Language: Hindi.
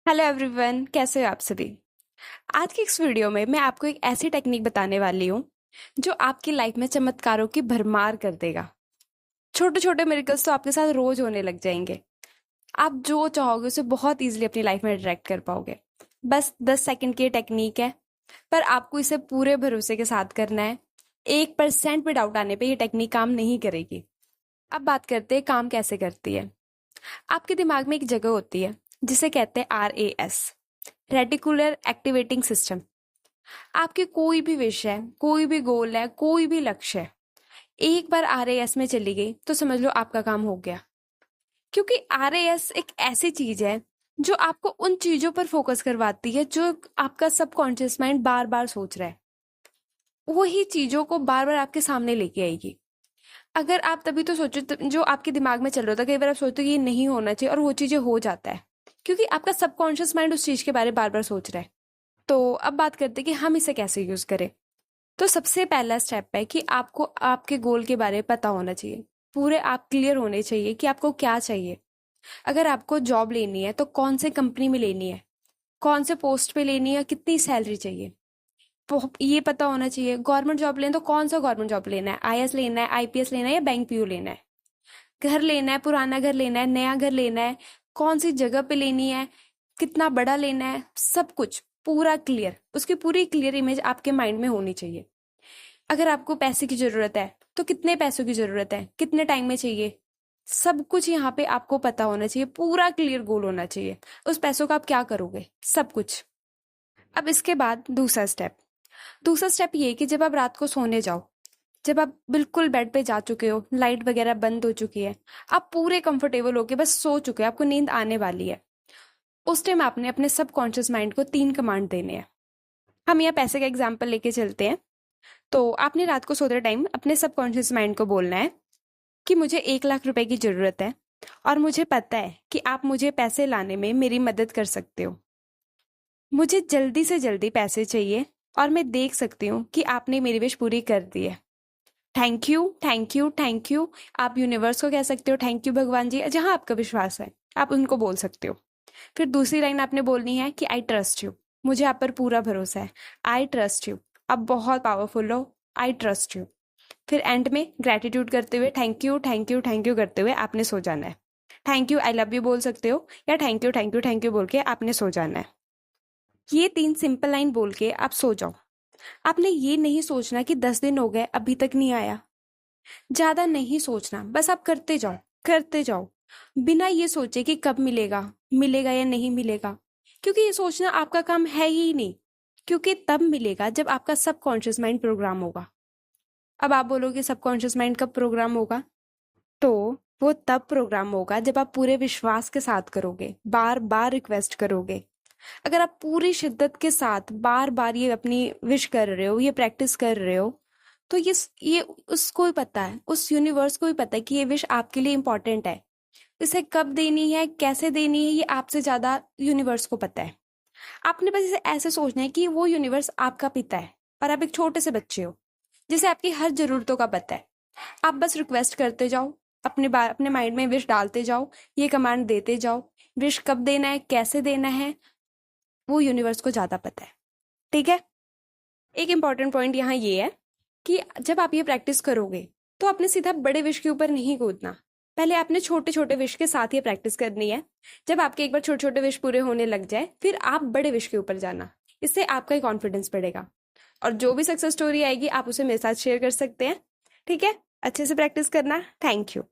हेलो एवरीवन, कैसे हो आप सभी। आज की इस वीडियो में मैं आपको एक ऐसी टेक्निक बताने वाली हूँ जो आपकी लाइफ में चमत्कारों की भरमार कर देगा। छोटे छोटे मिरेकल्स तो आपके साथ रोज होने लग जाएंगे। आप जो चाहोगे उसे बहुत इजीली अपनी लाइफ में डायरेक्ट कर पाओगे। बस 10 सेकंड की ये टेक्निक है, पर आपको इसे पूरे भरोसे के साथ करना है। 1% भी डाउट आने पे ये टेक्निक काम नहीं करेगी। अब बात करते हैं काम कैसे करती है। आपके दिमाग में एक जगह होती है जिसे कहते हैं RAS, रेटिकुलर एक्टिवेटिंग सिस्टम। आपके कोई भी विश है, कोई भी गोल है, कोई भी लक्ष्य है, एक बार RAS में चली गई तो समझ लो आपका काम हो गया। क्योंकि RAS एक ऐसी चीज है जो आपको उन चीजों पर फोकस करवाती है जो आपका सबकॉन्शियस माइंड बार बार सोच रहा है। वही चीजों को बार बार आपके सामने लेके आएगी। अगर आप तभी तो सोचो जो आपके दिमाग में चल रहा था, कई बार आप सोचते हो कि ये नहीं होना चाहिए और वो चीजें हो जाता है, क्योंकि आपका सबकॉन्शियस माइंड उस चीज के बारे में बार बार सोच रहा है। तो अब बात करते हैं कि हम इसे कैसे यूज करें। तो सबसे पहला स्टेप है कि आपको आपके गोल के बारे में पता होना चाहिए। पूरे आप क्लियर होने चाहिए कि आपको क्या चाहिए। अगर आपको जॉब लेनी है तो कौन से कंपनी में लेनी है, कौन से पोस्ट पे लेनी है, कितनी सैलरी चाहिए, ये पता होना चाहिए। गवर्नमेंट जॉब लेना तो कौन सा गवर्नमेंट जॉब लेना है, IAS लेना है, IPS लेना है या बैंक PO लेना है। घर लेना है, पुराना घर लेना है, नया घर लेना है, कौन सी जगह पे लेनी है, कितना बड़ा लेना है, सब कुछ पूरा क्लियर, उसकी पूरी क्लियर इमेज आपके माइंड में होनी चाहिए। अगर आपको पैसे की जरूरत है तो कितने पैसों की जरूरत है, कितने टाइम में चाहिए, सब कुछ यहाँ पे आपको पता होना चाहिए। पूरा क्लियर गोल होना चाहिए। उस पैसों का आप क्या करोगे, सब कुछ। अब इसके बाद दूसरा स्टेप ये कि जब आप रात को सोने जाओ, जब आप बिल्कुल बेड पे जा चुके हो, लाइट वगैरह बंद हो चुकी है, आप पूरे कंफर्टेबल होके बस सो चुके हो, आपको नींद आने वाली है, उस टाइम आपने अपने सबकॉन्शियस माइंड को 3 कमांड देने हैं। हम यहाँ पैसे का एग्जाम्पल लेके चलते हैं। तो आपने रात को सोते टाइम अपने सबकॉन्शियस माइंड को बोलना है कि मुझे 1 लाख रुपए की जरूरत है और मुझे पता है कि आप मुझे पैसे लाने में मेरी मदद कर सकते हो। मुझे जल्दी से जल्दी पैसे चाहिए और मैं देख सकती हूँ कि आपने मेरी विश पूरी कर दी है। Thank you, thank you, thank you. आप यूनिवर्स को कह सकते हो थैंक यू भगवान जी, जहां आपका विश्वास है आप उनको बोल सकते हो। फिर दूसरी लाइन आपने बोलनी है कि आई ट्रस्ट यू, मुझे आप पर पूरा भरोसा है। आई ट्रस्ट यू, आप बहुत पावरफुल हो। I trust you. फिर एंड में ग्रेटिट्यूड करते हुए thank you, thank you, thank you करते हुए आपने सो जाना है। Thank you, I love you बोल सकते हो या thank you, thank you, thank you बोल के आपने सो जाना है। ये 3 सिंपल लाइन बोल के आप सो जाओ। आपने ये नहीं सोचना कि 10 दिन हो गए अभी तक नहीं आया, ज्यादा नहीं सोचना, बस आप करते जाओ, करते जाओ, बिना ये सोचे कि कब मिलेगा, मिलेगा या नहीं मिलेगा, क्योंकि ये सोचना आपका काम है ही नहीं। क्योंकि तब मिलेगा जब आपका सबकॉन्शियस माइंड प्रोग्राम होगा। अब आप बोलोगे सबकॉन्शियस माइंड कब प्रोग्राम होगा, तो वो तब प्रोग्राम होगा जब आप पूरे विश्वास के साथ करोगे, बार बार रिक्वेस्ट करोगे। अगर आप पूरी शिद्दत के साथ बार बार ये अपनी विश कर रहे हो, ये प्रैक्टिस कर रहे हो, तो ये उसको ही पता है, उस यूनिवर्स को ही पता है कि ये विश आपके लिए इंपॉर्टेंट है। इसे कब देनी है, कैसे देनी है, ये आपसे ज्यादा यूनिवर्स को पता है। आपने बस इसे ऐसे सोचना है कि वो यूनिवर्स आपका पिता है और आप एक छोटे से बच्चे हो जिसे आपकी हर जरूरतों का पता है। आप बस रिक्वेस्ट करते जाओ, अपने माइंड में विश डालते जाओ, ये कमांड देते जाओ। विश कब देना है, कैसे देना है, वो यूनिवर्स को ज्यादा पता है। ठीक है। एक इंपॉर्टेंट पॉइंट यहाँ ये है कि जब आप ये प्रैक्टिस करोगे तो आपने सीधा बड़े विश के ऊपर नहीं कूदना। पहले आपने छोटे छोटे विश के साथ ये प्रैक्टिस करनी है। जब आपके एक बार छोटे छोटे विश पूरे होने लग जाए फिर आप बड़े विश के ऊपर जाना। इससे आपका ही कॉन्फिडेंस बढ़ेगा और जो भी सक्सेस स्टोरी आएगी आप उसे मेरे साथ शेयर कर सकते हैं। ठीक है, अच्छे से प्रैक्टिस करना। Thank you.